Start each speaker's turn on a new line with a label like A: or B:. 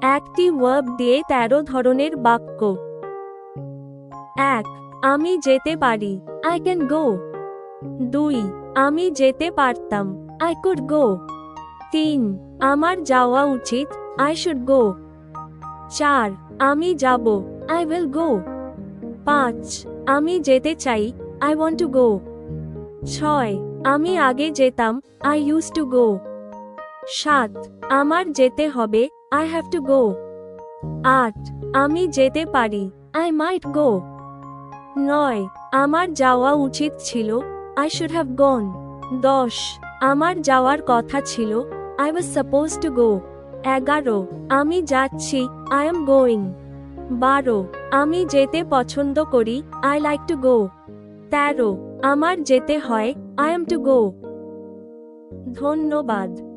A: একটি ভার্ব দিয়ে 13 ধরনের বাক্য। 1. আমি যেতে পারি, I can go. 2. আমি যেতে পারতাম, I could go. 3. আমার যাওয়া উচিত, I should go. 4. আমি যাব, I will go. 5. আমি যেতে চাই, I want to go. 6. আমি আগে যেতাম, I used to go. 7. আমার যেতে হবে, I have to go. 8. আমি যেতে পারি, I might go. 9. আমার যাওয়া উচিত ছিল, I should have gone. 10. আমার যাওয়ার কথা ছিল, I was supposed to go. 11. আমি যাচ্ছি, I am going. 12. আমি যেতে পছন্দ করি, I like to go. 13. আমার যেতে হয়, I am to go. ধন্যবাদ।